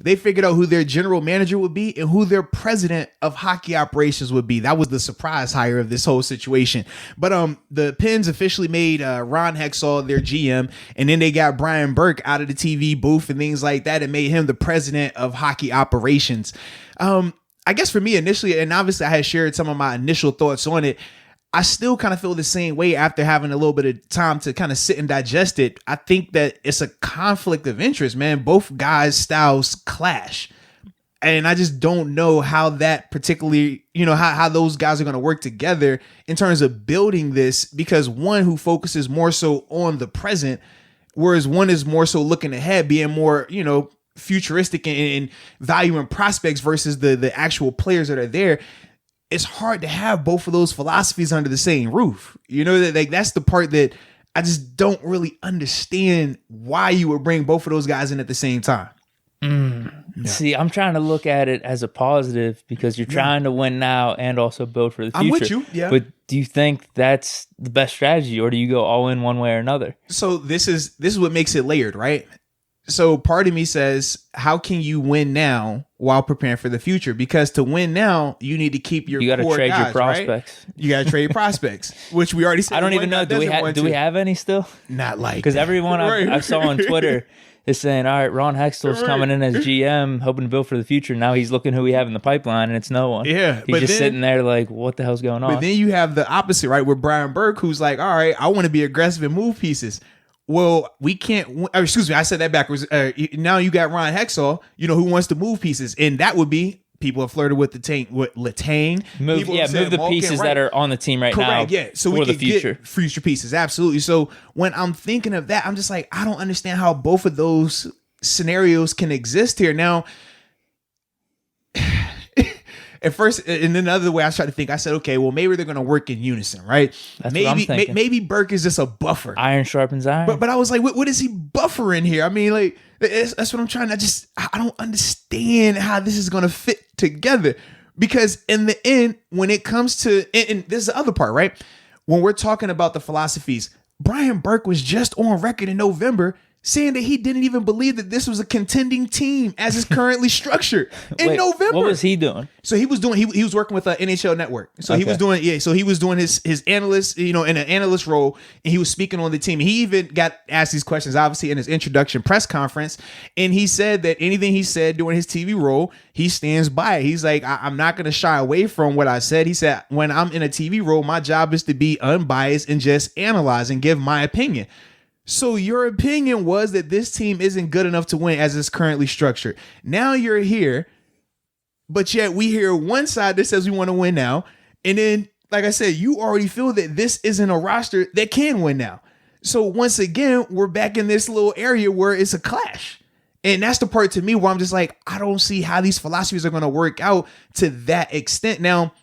They figured out who their general manager would be and who their president of hockey operations would be. That was the surprise hire of this whole situation. But the Pens officially made Ron Hextall their GM, and then they got Brian Burke out of the TV booth and things like that and made him the president of hockey operations. I guess for me initially, and obviously I had shared some of my initial thoughts on it, I still kind of feel the same way after having a little bit of time to kind of sit and digest it. I think that it's a conflict of interest, man. Both guys' styles clash. And I just don't know how that particularly, how those guys are going to work together in terms of building this, because one who focuses more so on the present, whereas one is more so looking ahead, being more, futuristic and valuing prospects versus the actual players that are there. It's hard to have both of those philosophies under the same roof. That's the part that I just don't really understand why you would bring both of those guys in at the same time. Yeah. See, I'm trying to look at it as a positive because you're trying to win now and also build for the future. I'm with you. Yeah. But do you think that's the best strategy, or do you go all in one way or another? So this is what makes it layered, right? So part of me says, how can you win now while preparing for the future? Because to win now, you need to keep your got to trade guys, your prospects. Right? You got to trade prospects, which we already said. I don't even know. Do we have any still? Not like, because everyone I saw on Twitter is saying, all right, Ron Hextall's coming in as GM, hoping to build for the future. Now he's looking who we have in the pipeline, and it's no one. Yeah. He's just sitting there like, what the hell's going on? But then you have the opposite, right? With Brian Burke, who's like, all right, I want to be aggressive and move pieces. Well, we can't. Excuse me, I said that backwards. Now you got Ron Hextall, who wants to move pieces, and that would be people have flirted with Letang. Move the pieces that are on the team right now. Correct. Yeah, so we can get future pieces. Absolutely. So when I'm thinking of that, I'm just like, I don't understand how both of those scenarios can exist here. Now, at first, and then the other way I tried to think, I said, okay, well, maybe they're going to work in unison, right? That's what I'm thinking. Maybe Burke is just a buffer. Iron sharpens iron. But I was like, what is he buffering here? I mean, like, that's what I'm trying to I don't understand how this is going to fit together. Because in the end, when it comes to, and this is the other part, right? When we're talking about the philosophies, Brian Burke was just on record in November saying that he didn't even believe that this was a contending team as it's currently structured in November. What was he doing? So he was doing, he was working with an NHL network. So he was doing, so he was doing his analyst, in an analyst role, and he was speaking on the team. He even got asked these questions, obviously, in his introduction press conference. And he said that anything he said during his TV role, he stands by it. He's like, I'm not going to shy away from what I said. He said, when I'm in a TV role, my job is to be unbiased and just analyze and give my opinion. So your opinion was that this team isn't good enough to win as it's currently structured. Now you're here, but yet we hear one side that says we want to win now. And then, like I said, you already feel that this isn't a roster that can win now. So once again, we're back in this little area where it's a clash. And that's the part to me where I'm just like, I don't see how these philosophies are going to work out to that extent. Now,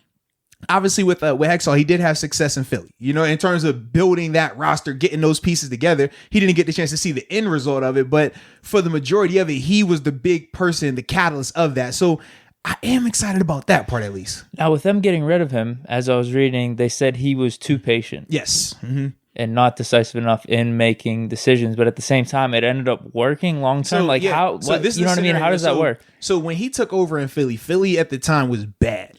obviously with Hextall, he did have success in Philly, in terms of building that roster, getting those pieces together. He didn't get the chance to see the end result of it, but for the majority of it, he was the big person, the catalyst of that. So I am excited about that part, at least. Now with them getting rid of him, as I was reading, they said he was too patient. Yes. Mm-hmm. And not decisive enough in making decisions, but at the same time, it ended up working long term. How does that work? So when he took over in Philly at the time was bad,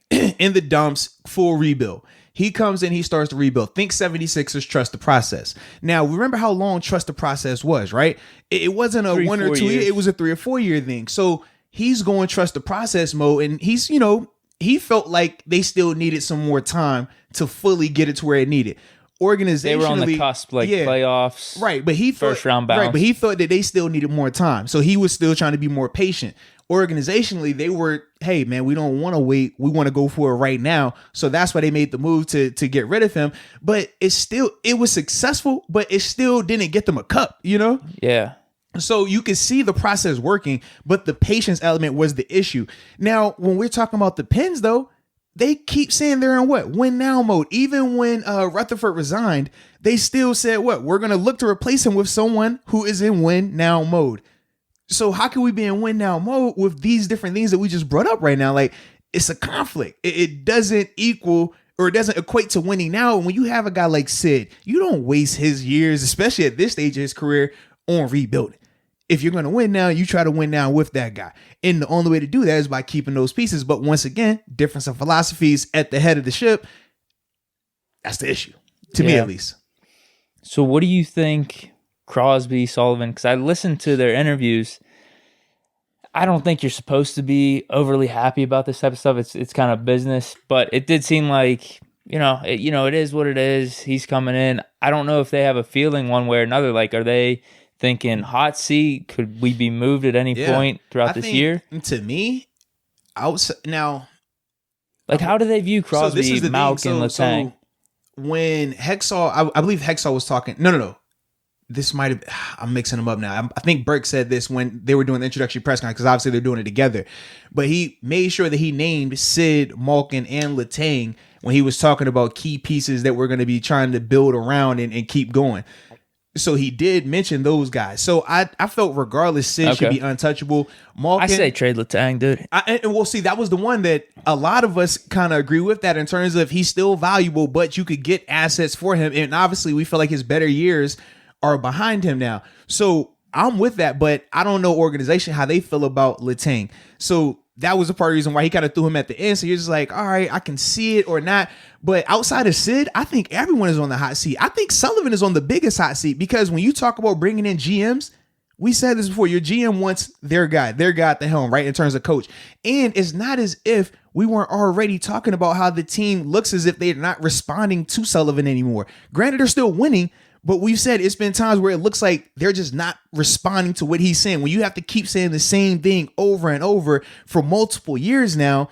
in the dumps, full rebuild. He comes in, he starts to rebuild. Think 76ers trust the process. Now, remember how long trust the process was, right? It wasn't a 1 or 2 year, it was a 3 or 4 year thing. So he's going trust the process mode, and he's, he felt like they still needed some more time to fully get it to where it needed. Organizationally, they were on the cusp, playoffs, right? But he thought, first round bounce, right? But he thought that they still needed more time, so he was still trying to be more patient. Organizationally, they were, hey man, we don't want to wait, we want to go for it right now. So that's why they made the move to get rid of him. But it was successful, but it still didn't get them a cup, Yeah. So you can see the process working, but the patience element was the issue. Now, when we're talking about the Pens, though, they keep saying they're in win now mode. Even when Rutherford resigned, they still said we're going to look to replace him with someone who is in win now mode. So how can we be in win now mode with these different things that we just brought up right now? Like, it's a conflict. It doesn't equal, or it doesn't equate to winning now. When you have a guy like Sid, you don't waste his years, especially at this stage of his career, on rebuilding. if you're going to win now, you try to win now with that guy. And the only way to do that is by keeping those pieces. But once again, difference of philosophies at the head of the ship. That's the issue, to me at least. So what do you think Crosby, Sullivan, because I listened to their interviews. I don't think you're supposed to be overly happy about this type of stuff. It's kind of business, but it did seem like, it is what it is. He's coming in. I don't know if they have a feeling one way or another. Like, are they thinking hot seat? Could we be moved at any point throughout this year? To me, now, like, how do they view Crosby, Malk, and Letang? When Hextall, I believe Hextall was talking. No. This might have, I'm mixing them up now. I think Burke said this when they were doing the introductory press conference, because obviously they're doing it together. But he made sure that he named Sid, Malkin, and Letang when he was talking about key pieces that we're going to be trying to build around and keep going. So he did mention those guys. So I felt regardless, Sid should be untouchable. Malkin, I say trade Letang, dude. And we'll see. That was the one that a lot of us kind of agree with, that in terms of he's still valuable, but you could get assets for him. And obviously we feel like his better years are behind him now. So I'm with that, but I don't know organization, how they feel about Letang. So that was a part of the reason why he kind of threw him at the end. So you're just like, all right, I can see it or not. But outside of Sid, I think everyone is on the hot seat. I think Sullivan is on the biggest hot seat, because when you talk about bringing in GMs, we said this before, your GM wants their guy at the helm, right? In terms of coach. And it's not as if we weren't already talking about how the team looks as if they're not responding to Sullivan anymore. Granted, they're still winning, but we've said it's been times where it looks like they're just not responding to what he's saying. When you have to keep saying the same thing over and over for multiple years now,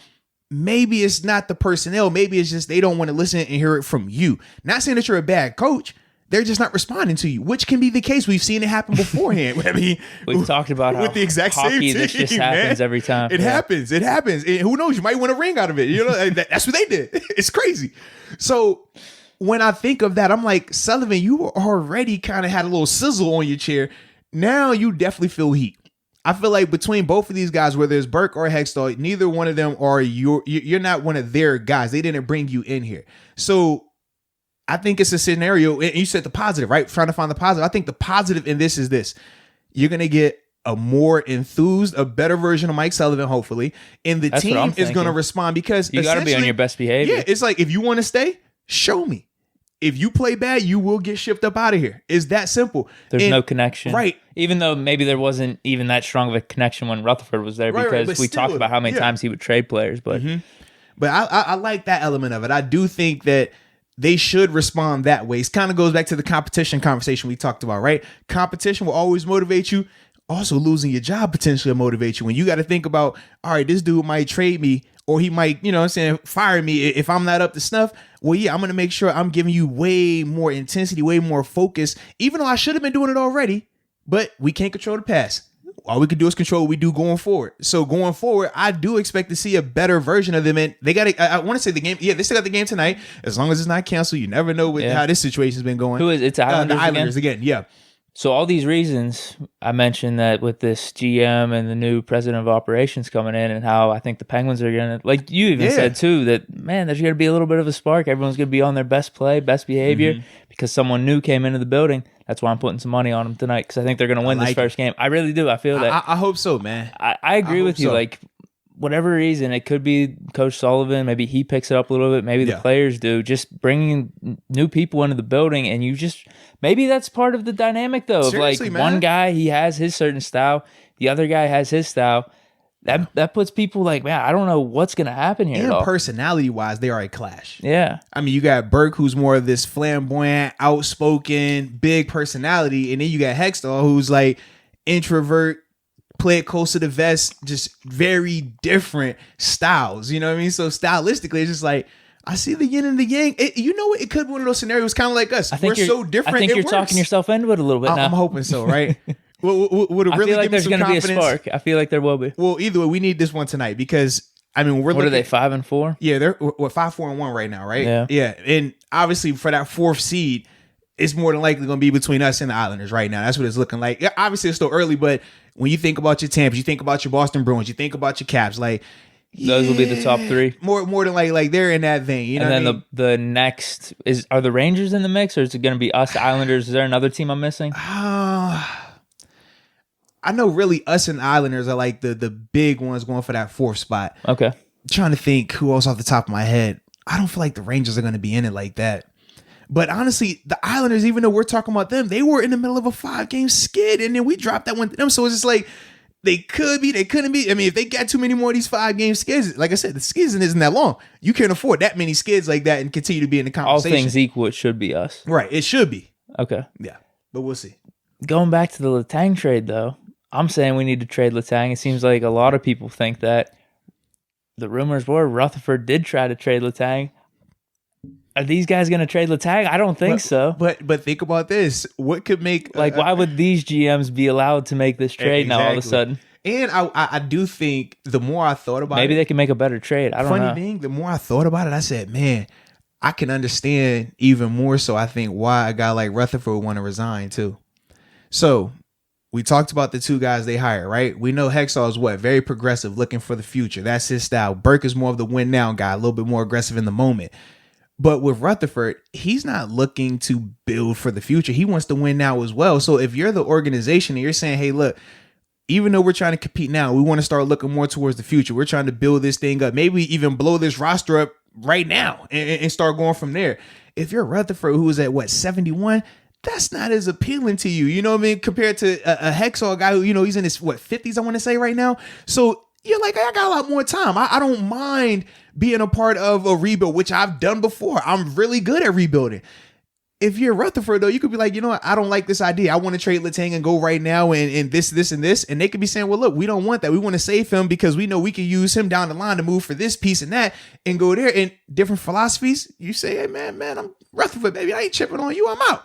maybe it's not the personnel. Maybe it's just they don't want to listen and hear it from you. Not saying that you're a bad coach. They're just not responding to you, which can be the case. We've seen it happen beforehand. I mean, we've talked about how with the exact same team, this just happens every time. It happens. And who knows? You might win a ring out of it. That's what they did. It's crazy. So when I think of that, I'm like, Sullivan, you already kind of had a little sizzle on your chair. Now you definitely feel heat. I feel like between both of these guys, whether it's Burke or Hextall, neither one of them are you're not one of their guys. They didn't bring you in here. So I think it's a scenario, and you said the positive, right? Trying to find the positive. I think the positive in this is this. You're going to get a more enthused, a better version of Mike Sullivan, hopefully, and the team is going to respond, because you got to be on your best behavior. Yeah, it's like, if you want to stay, show me. If you play bad, you will get shipped up out of here. It's that simple. There's no connection. Right. Even though maybe there wasn't even that strong of a connection when Rutherford was there, because we talked about how many times he would trade players. But But I like that element of it. I do think that they should respond that way. It kind of goes back to the competition conversation we talked about, right? Competition will always motivate you. Also, losing your job potentially will motivate you. When you got to think about, all right, this dude might trade me, or he might, fire me if I'm not up to snuff. Well, yeah, I'm going to make sure I'm giving you way more intensity, way more focus, even though I should have been doing it already, but we can't control the past. All we can do is control what we do going forward. So going forward, I do expect to see a better version of them. And they got to, I want to say the game. Yeah, they still got the game tonight. As long as it's not canceled, you never know how this situation's been going. Who is it? It's Islanders, the Islanders again. Yeah. So all these reasons, I mentioned that with this GM and the new president of operations coming in, and how I think the Penguins are going to, like you even said too, that, man, there's going to be a little bit of a spark. Everyone's going to be on their best play, best behavior, because someone new came into the building. That's why I'm putting some money on them tonight, because I think they're going to win this first game. I really do. I feel that. I hope so, man. I agree with you. So. Like, whatever reason, it could be Coach Sullivan. Maybe he picks it up a little bit. Maybe the players do. Just bringing new people into the building, and you just maybe that's part of the dynamic, though. Seriously, of like, man. One guy, he has his certain style. The other guy has his style. That puts people like, man, I don't know what's going to happen here. And personality-wise, they are a clash. Yeah. I mean, you got Burke, who's more of this flamboyant, outspoken, big personality. And then you got Hextall, who's like introvert, play it close to the vest, just very different styles. You know what I mean? So stylistically, it's just like, I see the yin and the yang. It could be one of those scenarios kind of like us. We're so different. I think you're talking yourself into it a little bit now. I'm hoping so, right? Would it really I feel like give there's going to be a spark. I feel like there will be. Well, either way, we need this one tonight, because I mean, what are they, 5-4? Yeah, they're 5-4-1 right now, right? Yeah. And obviously for that fourth seed, it's more than likely going to be between us and the Islanders right now. That's what it's looking like. Yeah, obviously, it's still early, but when you think about your Tampas, you think about your Boston Bruins, you think about your Caps, like those will be the top three. More than like they're in that vein. You know, and then the next are the Rangers in the mix, or is it going to be us Islanders? Is there another team I'm missing? I know really us and the Islanders are like the big ones going for that 4th spot. Okay. Trying to think who else off the top of my head. I don't feel like the Rangers are going to be in it like that. But honestly, the Islanders, even though we're talking about them, they were in the middle of a 5-game skid, and then we dropped that one to them. So it's just like they could be, they couldn't be. I mean, if they got too many more of these 5-game skids, like I said, the skids isn't that long. You can't afford that many skids like that and continue to be in the conversation. All things equal, it should be us. Right. It should be. Okay. Yeah. But we'll see. Going back to the Letang trade, though, I'm saying we need to trade Letang. It seems like a lot of people think that. The rumors were Rutherford did try to trade Letang. Are these guys going to trade Letang? I don't think so. But think about this. What could make... why would these GMs be allowed to make this trade now all of a sudden? And I do think the more I thought about maybe they can make a better trade. I don't know. Funny thing, the more I thought about it, I said, man, I can understand even more so, I think, why a guy like Rutherford would want to resign too. So... we talked about the 2 guys they hired, right? We know Hextall is what? Very progressive, looking for the future. That's his style. Burke is more of the win now guy, a little bit more aggressive in the moment. But with Rutherford, he's not looking to build for the future. He wants to win now as well. So if you're the organization and you're saying, hey, look, even though we're trying to compete now, we want to start looking more towards the future. We're trying to build this thing up, maybe even blow this roster up right now and start going from there. If you're Rutherford, who is at what, 71, that's not as appealing to you, you know what I mean, compared to a Hextall guy who, you know, he's in his, 50s, I want to say right now. So you're like, I got a lot more time. I don't mind being a part of a rebuild, which I've done before. I'm really good at rebuilding. If you're Rutherford, though, you could be like, you know what, I don't like this idea. I want to trade Letang and go right now and this, and this. And they could be saying, well, look, we don't want that. We want to save him because we know we can use him down the line to move for this piece and that and go there. And different philosophies, you say, hey, man, I'm Rutherford, baby. I ain't chipping on you. I'm out.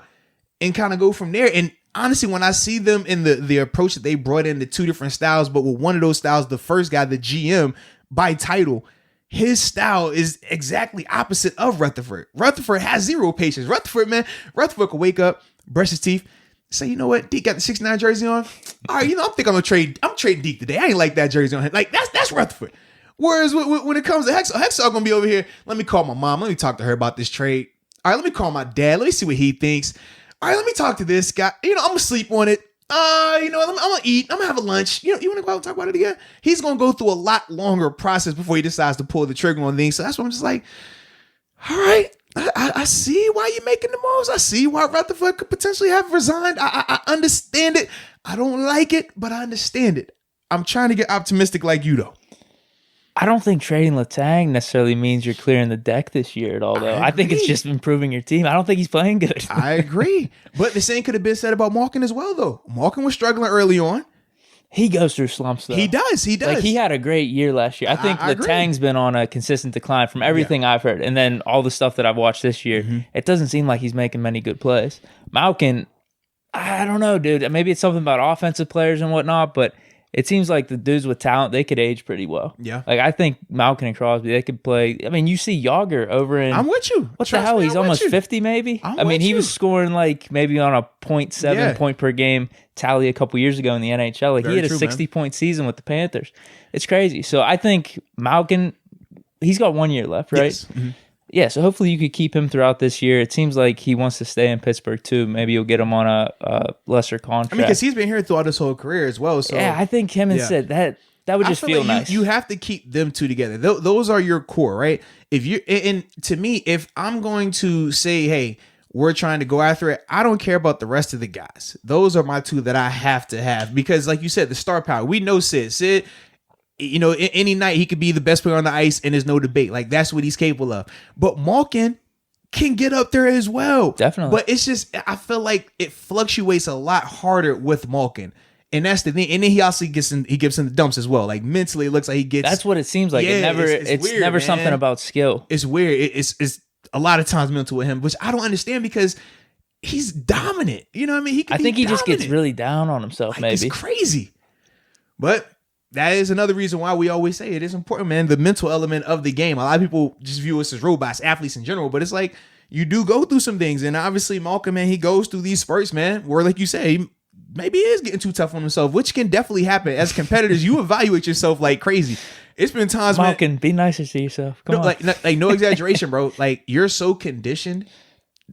And kind of go from there. And honestly, when I see them in the approach that they brought in the 2 different styles, but with one of those styles, the first guy, the GM by title, his style is exactly opposite of Rutherford. Rutherford has 0 patience. Rutherford could wake up, brush his teeth, say, you know what, Deke got the 69 jersey on. All right, you know, I'm trading Deke today. I ain't like that jersey on him. Like that's Rutherford. Whereas when it comes to Hextall gonna be over here. Let me call my mom. Let me talk to her about this trade. All right, let me call my dad. Let me see what he thinks. All right, let me talk to this guy. You know, I'm gonna sleep on it. You know, I'm gonna eat. I'm gonna have a lunch. You know, you want to go out and talk about it again? He's gonna go through a lot longer process before he decides to pull the trigger on things. So that's why I'm just like, all right, I see why you're making the moves. I see why Rutherford could potentially have resigned. I understand it. I don't like it, but I understand it. I'm trying to get optimistic like you, though. I don't think trading Letang necessarily means you're clearing the deck this year at all, though. I think it's just improving your team. I don't think he's playing good. I agree. But the same could have been said about Malkin as well, though. Malkin was struggling early on. He goes through slumps, though. He does. Like, he had a great year last year. I think Letang's been on a consistent decline from everything I've heard. And then all the stuff that I've watched this year, it doesn't seem like he's making many good plays. Malkin, I don't know, dude. Maybe it's something about offensive players and whatnot, but it seems like the dudes with talent, they could age pretty well. Yeah. Like, I think Malkin and Crosby, they could play. I mean, you see Yager over in... I'm with you. What the hell? He's almost 50, maybe? I mean, he was scoring, like, maybe on a 0.7 point per game tally a couple years ago in the NHL. Like, he had a 60-point season with the Panthers. It's crazy. So, I think Malkin, he's got 1 year left, right? Yes. Mm-hmm. Yeah, so hopefully you could keep him throughout this year. It seems like he wants to stay in Pittsburgh too. Maybe you'll get him on a lesser contract. I mean, because he's been here throughout his whole career as well. So yeah, I think him and Sid, that would just feel nice. You have to keep them two together. Those are your core, right? If you and to me, if I'm going to say, hey, we're trying to go after it, I don't care about the rest of the guys. Those are my two that I have to have because, like you said, the star power. We know Sid. You know, any night he could be the best player on the ice and there's no debate. Like, that's what he's capable of. But Malkin can get up there as well. Definitely. But it's just, I feel like it fluctuates a lot harder with Malkin. And that's the thing. And then he also gives him the dumps as well. Like, mentally, it looks like he gets... That's what it seems like. Yeah, it's weird, never man. something about skill. It's weird. It's a lot of times mental with him, which I don't understand because he's dominant. You know what I mean? I think he just gets really down on himself, like, maybe. It's crazy. But... that is another reason why we always say it is important, man. The mental element of the game. A lot of people just view us as robots, athletes in general, but it's like you do go through some things. And obviously, Malkin, man, he goes through these spurts, man, where, like you say, maybe he is getting too tough on himself, which can definitely happen. As competitors, you evaluate yourself like crazy. It's been times, Malkin, be nicer to yourself. Come on. Like no exaggeration, bro. Like, you're so conditioned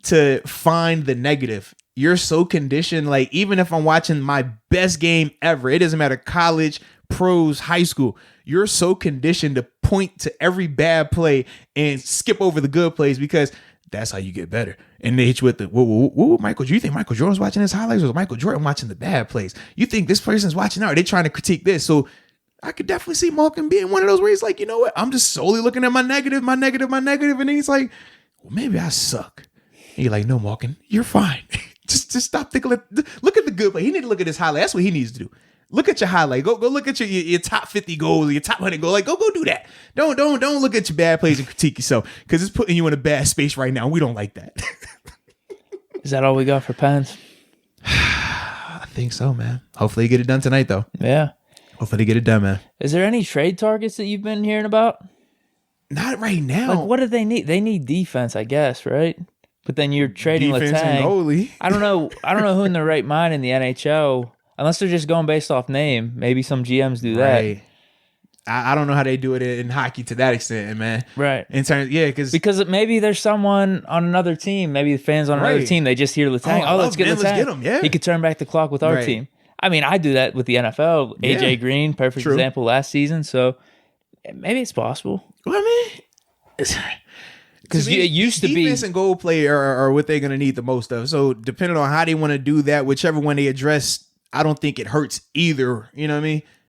to find the negative. you're so conditioned. Like, even if I'm watching my best game ever, it doesn't matter, college, pros, high school, you're so conditioned to point to every bad play and skip over the good plays because that's how you get better. And they hit you with the, whoa, Michael, do you think Michael Jordan's watching his highlights, or is Michael Jordan watching the bad plays? You think this person's watching out? Are they trying to critique this? So I could definitely see Malkin being one of those where he's like, you know what? I'm just solely looking at my negative. And then he's like, well, maybe I suck. And you're like, no, Malkin, you're fine. just stop thinking. Look at the good play. He need to look at his highlight. That's what he needs to do. Look at your highlight. Go look at your top 50 goals, your top 100 goals. Like, go do that. Don't look at your bad plays and critique yourself, because it's putting you in a bad space right now. We don't like that. Is that all we got for Pens? I think so, man. Hopefully you get it done tonight, though. Yeah. Hopefully they get it done, man. Is there any trade targets that you've been hearing about? Not right now. Like, what do they need? They need defense, I guess, right? But then you're trading defense and goalie. I don't know who in their right mind in the NHL, unless they're just going based off name. Maybe some GMs do that. Right. I don't know how they do it in hockey to that extent, man. Right. In terms, yeah, because maybe there's someone on another team, maybe the fans on another team, they just hear Letang. Oh, let's get Letang. Let's get him, yeah. He could turn back the clock with our team. I mean, I do that with the NFL. AJ Green, perfect example last season. So maybe it's possible. Well, I mean, because it used to be defense and goal play are what they're going to need the most of. So depending on how they want to do that, whichever one they address, I don't think it hurts either. You know what I mean?